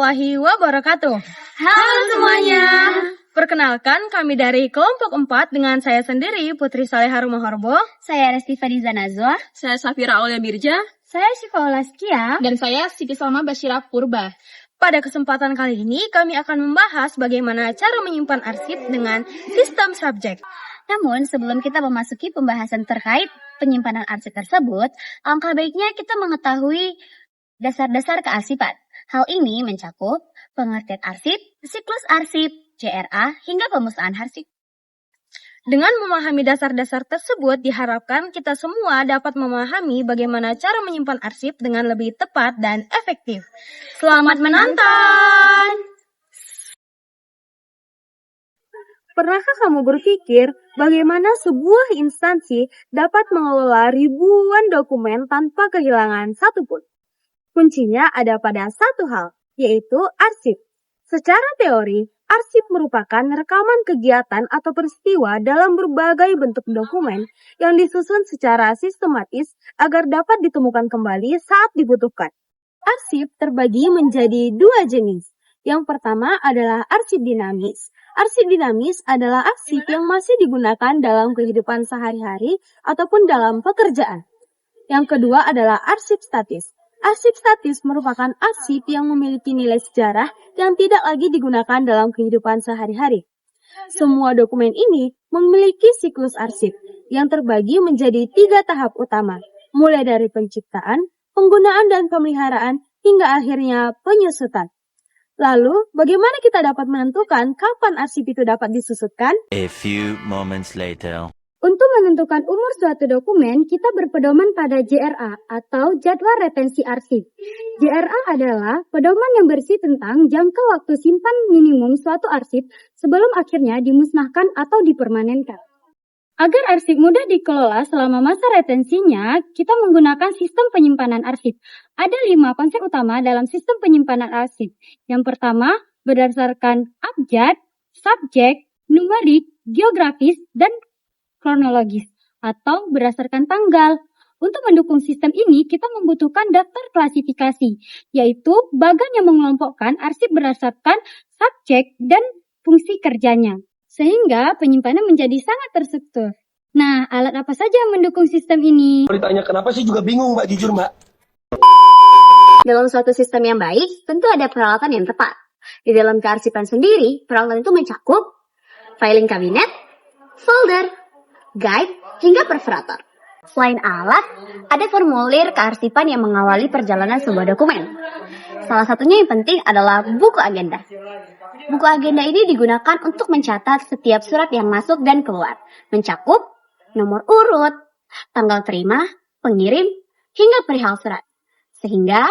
warahmatullahi wabarakatuh. Halo semuanya. Perkenalkan, kami dari kelompok 4 dengan saya sendiri, Putri Salehah Rumahorbo. Saya Resti Fadiza Nazwa. Saya Safira Aulia Mirja. Saya Syifa Olaskia. Dan saya Siti Salma Basyira Purba. Pada kesempatan kali ini, kami akan membahas bagaimana cara menyimpan arsip dengan sistem subjek. Namun, sebelum kita memasuki pembahasan terkait penyimpanan arsip tersebut, alangkah baiknya kita mengetahui dasar-dasar kearsipan. Hal ini mencakup pengertian arsip, siklus arsip, JRA, hingga pemusnahan arsip. Dengan memahami dasar-dasar tersebut, diharapkan kita semua dapat memahami bagaimana cara menyimpan arsip dengan lebih tepat dan efektif. Selamat menonton! Pernahkah kamu berpikir bagaimana sebuah instansi dapat mengelola ribuan dokumen tanpa kehilangan satupun? Kuncinya ada pada satu hal, yaitu arsip. Secara teori, arsip merupakan rekaman kegiatan atau peristiwa dalam berbagai bentuk dokumen yang disusun secara sistematis agar dapat ditemukan kembali saat dibutuhkan. Arsip terbagi menjadi dua jenis. Yang pertama adalah arsip dinamis. Arsip dinamis adalah arsip yang masih digunakan dalam kehidupan sehari-hari ataupun dalam pekerjaan. Yang kedua adalah arsip statis. Arsip statis merupakan arsip yang memiliki nilai sejarah yang tidak lagi digunakan dalam kehidupan sehari-hari. Semua dokumen ini memiliki siklus arsip yang terbagi menjadi 3 tahap utama, mulai dari penciptaan, penggunaan dan pemeliharaan, hingga akhirnya penyusutan. Lalu, bagaimana kita dapat menentukan kapan arsip itu dapat disusutkan? A few moments later. Untuk menentukan umur suatu dokumen, kita berpedoman pada JRA atau Jadwal Retensi Arsip. JRA adalah pedoman yang bersih tentang jangka waktu simpan minimum suatu arsip sebelum akhirnya dimusnahkan atau dipermanenkan. Agar arsip mudah dikelola selama masa retensinya, kita menggunakan sistem penyimpanan arsip. Ada 5 konsep utama dalam sistem penyimpanan arsip. Yang pertama, berdasarkan abjad, subjek, numerik, geografis, dan kronologis atau berdasarkan tanggal. Untuk mendukung sistem ini, kita membutuhkan daftar klasifikasi, yaitu bagan yang mengelompokkan arsip berdasarkan subjek dan fungsi kerjanya, sehingga penyimpanan menjadi sangat terstruktur. Nah, alat apa saja yang mendukung sistem ini? Kalau ditanya kenapa sih juga bingung, Mbak, jujur, Mbak. Dalam suatu sistem yang baik, tentu ada peralatan yang tepat. Di dalam kearsipan sendiri, peralatan itu mencakup filing kabinet, folder, guide, hingga perforator. Selain alat, ada formulir kearsipan yang mengawali perjalanan sebuah dokumen. Salah satunya yang penting adalah buku agenda. Buku agenda ini digunakan untuk mencatat setiap surat yang masuk dan keluar, mencakup nomor urut, tanggal terima, pengirim, hingga perihal surat. Sehingga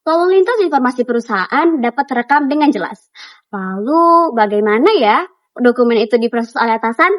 lalu lintas informasi perusahaan dapat terekam dengan jelas. Lalu bagaimana ya dokumen itu diproses oleh atasan?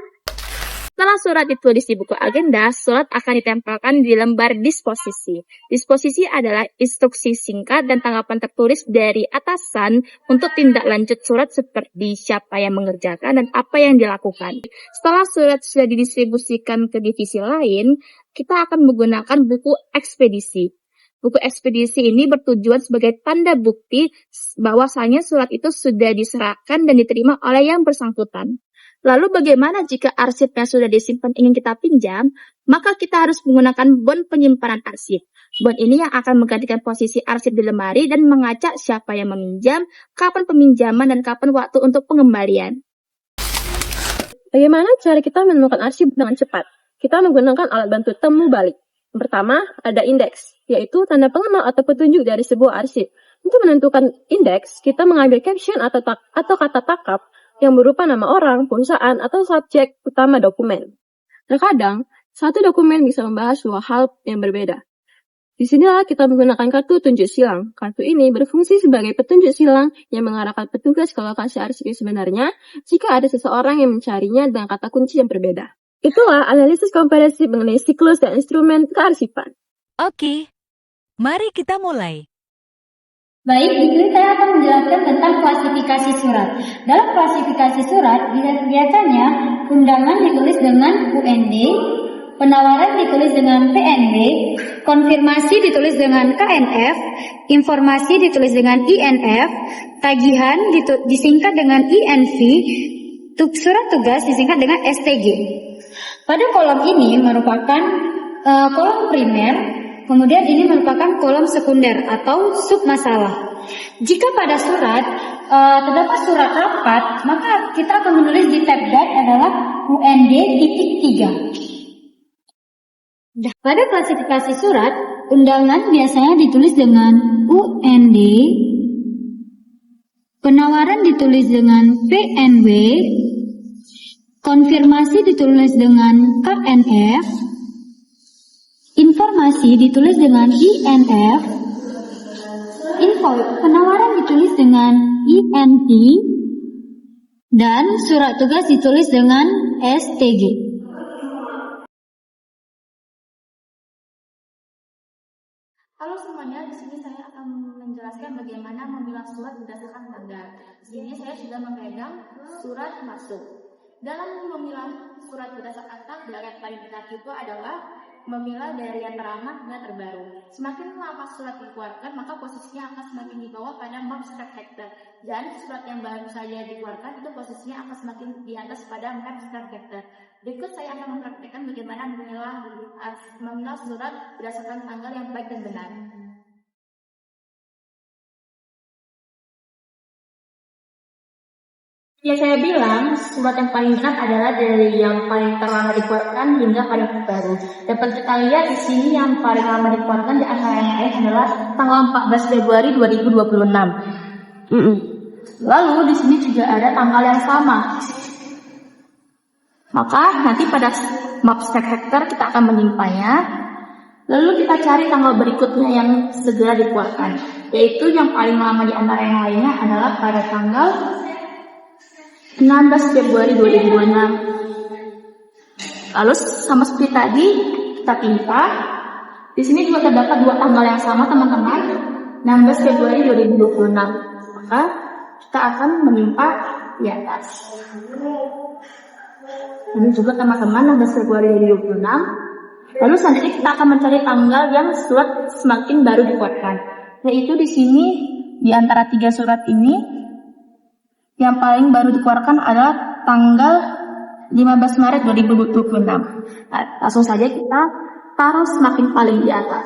Setelah surat ditulis di buku agenda, surat akan ditempelkan di lembar disposisi. Disposisi adalah instruksi singkat dan tanggapan tertulis dari atasan untuk tindak lanjut surat seperti siapa yang mengerjakan dan apa yang dilakukan. Setelah surat sudah didistribusikan ke divisi lain, kita akan menggunakan buku ekspedisi. Buku ekspedisi ini bertujuan sebagai tanda bukti bahwasanya surat itu sudah diserahkan dan diterima oleh yang bersangkutan. Lalu bagaimana jika arsipnya sudah disimpan ingin kita pinjam? Maka kita harus menggunakan bon penyimpanan arsip. Bon ini yang akan menggantikan posisi arsip di lemari dan mengacak siapa yang meminjam, kapan peminjaman, dan kapan waktu untuk pengembalian. Bagaimana cara kita menemukan arsip dengan cepat? Kita menggunakan alat bantu temu balik. Yang pertama, ada indeks, yaitu tanda pengenal atau petunjuk dari sebuah arsip. Untuk menentukan indeks, kita mengambil caption atau kata takap yang berupa nama orang, perusahaan, atau subjek utama dokumen. Terkadang, satu dokumen bisa membahas dua hal yang berbeda. Disinilah kita menggunakan kartu tunjuk silang. Kartu ini berfungsi sebagai petunjuk silang yang mengarahkan petugas ke lokasi arsip yang sebenarnya jika ada seseorang yang mencarinya dengan kata kunci yang berbeda. Itulah analisis komprehensif mengenai siklus dan instrumen kearsipan. Oke, mari kita mulai. Baik, di sini saya akan menjelaskan tentang klasifikasi surat. Dalam klasifikasi surat, biasanya undangan ditulis dengan UND, penawaran ditulis dengan PNB, Konfirmasi ditulis dengan KNF, informasi ditulis dengan INF, tagihan disingkat dengan INV, surat tugas disingkat dengan STG. Pada kolom ini merupakan kolom primer, kemudian ini merupakan kolom sekunder atau submasalah. Jika pada surat terdapat surat rapat, maka kita akan menulis di tab guide adalah UND titik 3. Pada klasifikasi surat, undangan biasanya ditulis dengan UND, penawaran ditulis dengan PNW, konfirmasi ditulis dengan KNF, informasi ditulis dengan INF, penawaran ditulis dengan INP, dan surat tugas ditulis dengan STG. Halo semuanya, di sini saya akan menjelaskan bagaimana memilah surat berdasarkan tanggal. Di sini saya sudah memegang surat masuk. Dalam memilah surat berdasarkan tanggal yang paling benar itu adalah memilah dari yang terlama hingga terbaru. Semakin lama surat dikeluarkan, maka posisinya akan semakin di bawah pada map step factor. Dan surat yang baru saja dikeluarkan itu posisinya akan semakin di atas pada map step factor. Berikut saya akan mempraktikkan bagaimana memilah surat berdasarkan tanggal yang baik dan benar. Ya, saya bilang surat yang paling benar adalah dari yang paling terlama dikeluarkan hingga paling terbaru. Dapat kita lihat di sini yang paling lama dikeluarkan di antara yang lain adalah tanggal 14 Februari 2026. Lalu di sini juga ada tanggal yang sama. Maka nanti pada map step factor kita akan menyimpannya. Lalu kita cari tanggal berikutnya yang segera dikeluarkan, yaitu yang paling lama di antara yang lainnya adalah pada tanggal 16 Februari 2026. Lalu sama seperti tadi kita timpa. Di sini juga terdapat dua tanggal yang sama teman-teman, 16 Februari 2026. Maka kita akan menimpa di atas. Ini juga teman-teman 16 Februari 2026. Lalu selanjutnya kita akan mencari tanggal yang surat semakin baru dikeluarkan. Yaitu di sini di antara tiga surat ini yang paling baru dikeluarkan adalah tanggal 15 Maret 2026. Nah, langsung saja kita taruh semakin paling di atas.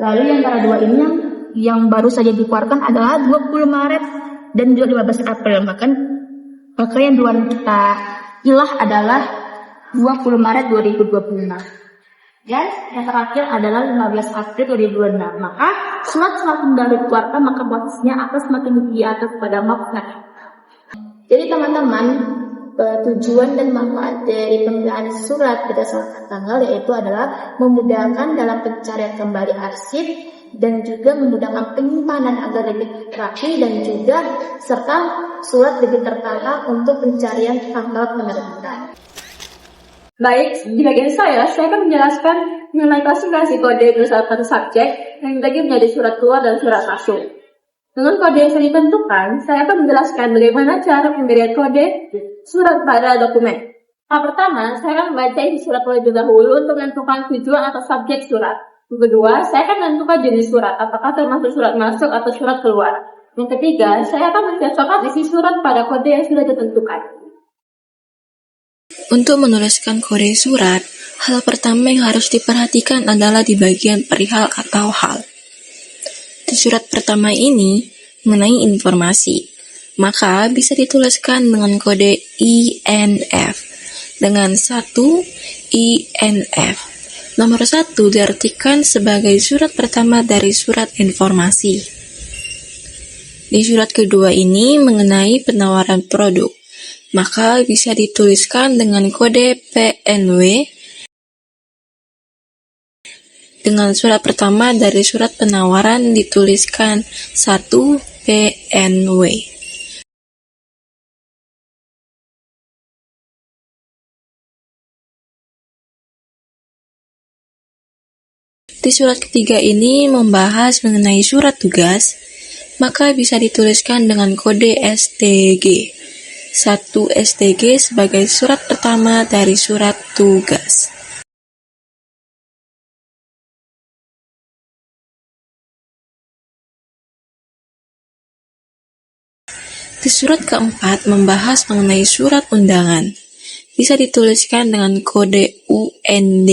Lalu yang antara dua ini yang baru saja dikeluarkan adalah 20 Maret dan juga 15 April. Maka yang duluan kita pilah adalah 20 Maret 2026. Dan yang terakhir adalah 15 April 2026. Maka surat semakin baru dikeluarkan, maka posisinya akan semakin di atas pada mapnya. Jadi teman-teman, tujuan dan manfaat dari pemilihan surat berdasarkan tanggal yaitu adalah memudahkan dalam pencarian kembali arsip dan juga memudahkan penyimpanan agar lebih rapi dan juga serta surat lebih tertata untuk pencarian tanggal penerbitan. Baik, di bagian saya akan menjelaskan mengenai klasifikasi kode berdasarkan subjek yang dibagi menjadi surat keluar dan surat masuk. Dengan kode yang saya ditentukan, saya akan menjelaskan bagaimana cara pemberian kode surat pada dokumen. Pertama, saya akan membaca isi surat terlebih dahulu untuk menentukan tujuan atau subjek surat. Yang kedua, saya akan menentukan jenis surat, apakah termasuk surat masuk atau surat keluar. Yang ketiga, saya akan mencocokkan isi surat pada kode yang sudah ditentukan. Untuk menuliskan kode surat, hal pertama yang harus diperhatikan adalah di bagian perihal atau hal. Di surat pertama ini mengenai informasi, maka bisa dituliskan dengan kode INF dengan 1 INF. Nomor 1 diartikan sebagai surat pertama dari surat informasi. Di surat kedua ini mengenai penawaran produk, maka bisa dituliskan dengan kode PNW. Dengan surat pertama dari surat penawaran dituliskan 1 PNW. Di surat ketiga ini membahas mengenai surat tugas, maka bisa dituliskan dengan kode STG. 1 STG sebagai surat pertama dari surat tugas. Di surat keempat membahas mengenai surat undangan. Bisa dituliskan dengan kode UND.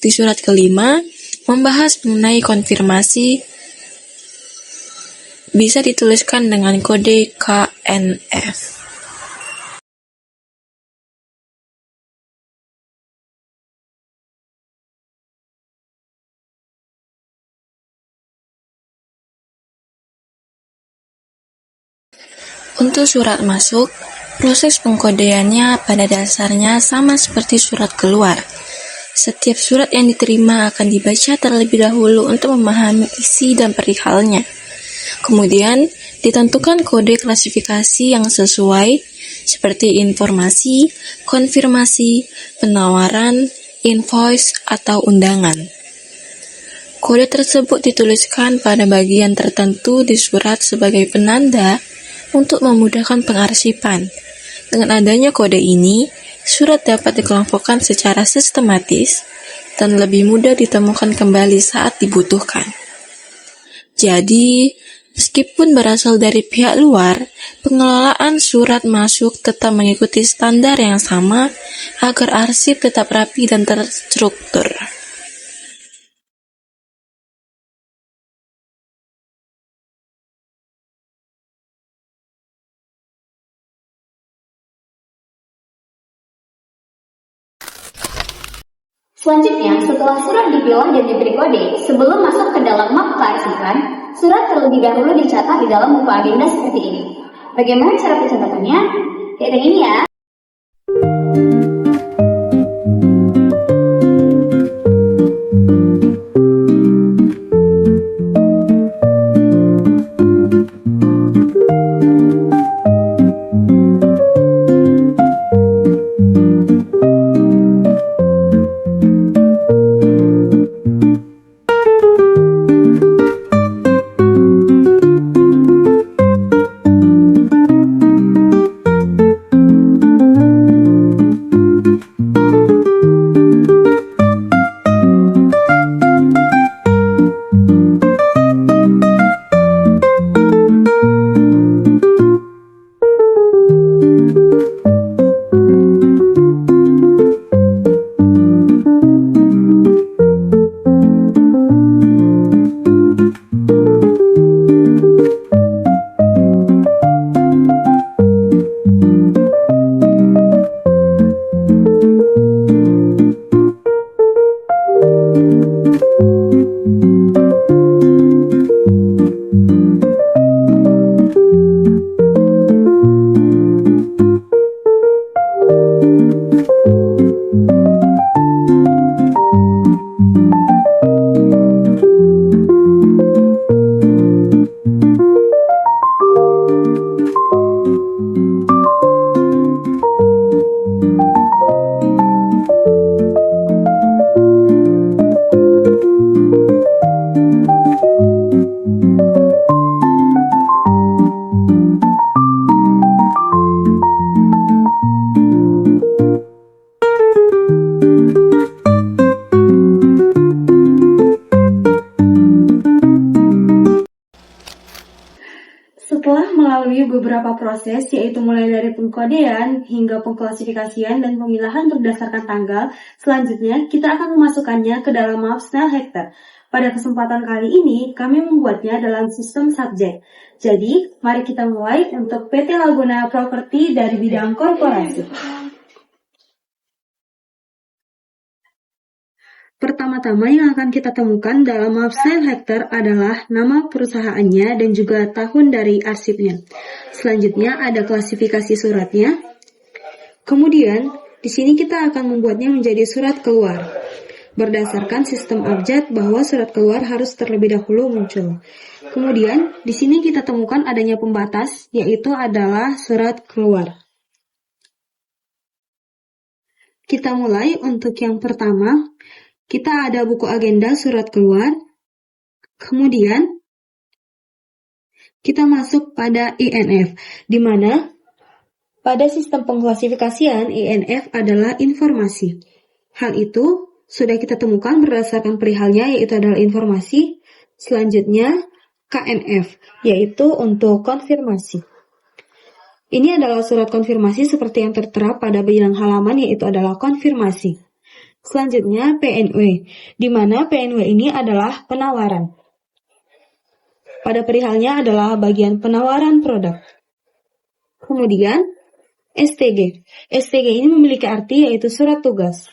Di surat kelima membahas mengenai konfirmasi. Bisa dituliskan dengan kode KNF. Untuk surat masuk, proses pengkodeannya pada dasarnya sama seperti surat keluar. Setiap surat yang diterima akan dibaca terlebih dahulu untuk memahami isi dan perihalnya. Kemudian, ditentukan kode klasifikasi yang sesuai, seperti informasi, konfirmasi, penawaran, invoice, atau undangan. Kode tersebut dituliskan pada bagian tertentu di surat sebagai penanda untuk memudahkan pengarsipan. Dengan adanya kode ini, surat dapat dikelompokkan secara sistematis dan lebih mudah ditemukan kembali saat dibutuhkan. Jadi, meskipun berasal dari pihak luar, pengelolaan surat masuk tetap mengikuti standar yang sama agar arsip tetap rapi dan terstruktur. Selanjutnya, setelah surat dipilah dan diberi kode, sebelum masuk ke dalam map kearsipan, surat terlebih dahulu dicatat di dalam buku agenda seperti ini. Bagaimana cara pencatatannya? Kayak ini ya. Setelah melalui beberapa proses, yaitu mulai dari pengkodean hingga pengklasifikasian dan pemilahan berdasarkan tanggal, selanjutnya kita akan memasukkannya ke dalam map Snellhector. Pada kesempatan kali ini, kami membuatnya dalam sistem subjek. Jadi, mari kita mulai untuk PT Laguna Property dari bidang korporasi. Pertama-tama yang akan kita temukan dalam map Snellhector adalah nama perusahaannya dan juga tahun dari arsipnya. Selanjutnya ada klasifikasi suratnya. Kemudian, di sini kita akan membuatnya menjadi surat keluar. Berdasarkan sistem abjad bahwa surat keluar harus terlebih dahulu muncul. Kemudian, di sini kita temukan adanya pembatas, yaitu adalah surat keluar. Kita mulai untuk yang pertama. Kita ada buku agenda surat keluar, kemudian kita masuk pada INF, di mana pada sistem pengklasifikasian INF adalah informasi. Hal itu sudah kita temukan berdasarkan perihalnya, yaitu adalah informasi. Selanjutnya, KNF, yaitu untuk konfirmasi. Ini adalah surat konfirmasi seperti yang tertera pada bilang halaman, yaitu adalah konfirmasi. Selanjutnya, PNW, di mana PNW ini adalah penawaran. Pada perihalnya adalah bagian penawaran produk. Kemudian, STG. STG ini memiliki arti yaitu surat tugas.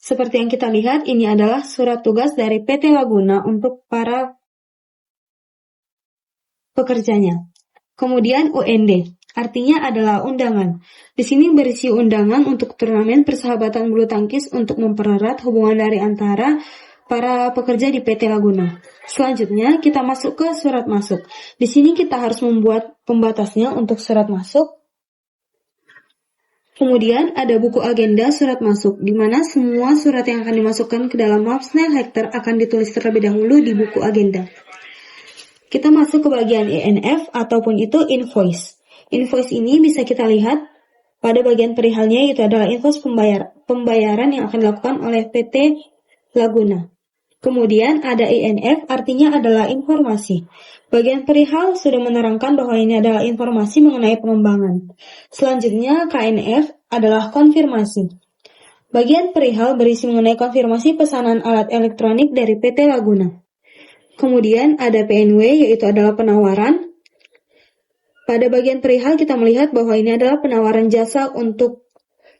Seperti yang kita lihat, ini adalah surat tugas dari PT Laguna untuk para pekerjanya. Kemudian UND, artinya adalah undangan. Di sini berisi undangan untuk turnamen persahabatan bulu tangkis untuk mempererat hubungan dari antara para pekerja di PT Laguna. Selanjutnya, kita masuk ke surat masuk. Di sini kita harus membuat pembatasnya untuk surat masuk. Kemudian ada buku agenda surat masuk, di mana semua surat yang akan dimasukkan ke dalam Mapsnel Hektar akan ditulis terlebih dahulu di buku agenda. Kita masuk ke bagian INF ataupun itu invoice. Invoice ini bisa kita lihat pada bagian perihalnya, yaitu adalah invoice pembayaran yang akan dilakukan oleh PT Laguna. Kemudian ada INF, artinya adalah informasi. Bagian perihal sudah menerangkan bahwa ini adalah informasi mengenai pengembangan. Selanjutnya KNF adalah konfirmasi. Bagian perihal berisi mengenai konfirmasi pesanan alat elektronik dari PT Laguna. Kemudian ada PNW, yaitu adalah penawaran. Pada bagian perihal kita melihat bahwa ini adalah penawaran jasa untuk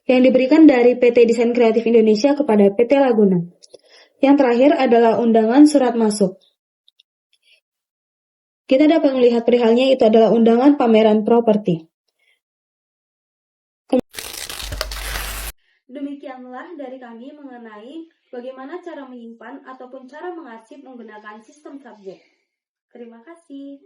yang diberikan dari PT Desain Kreatif Indonesia kepada PT Laguna. Yang terakhir adalah undangan surat masuk. Kita dapat melihat perihalnya, itu adalah undangan pameran properti. Demikianlah dari kami mengenai bagaimana cara menyimpan ataupun cara mengarsip menggunakan sistem subjek. Terima kasih.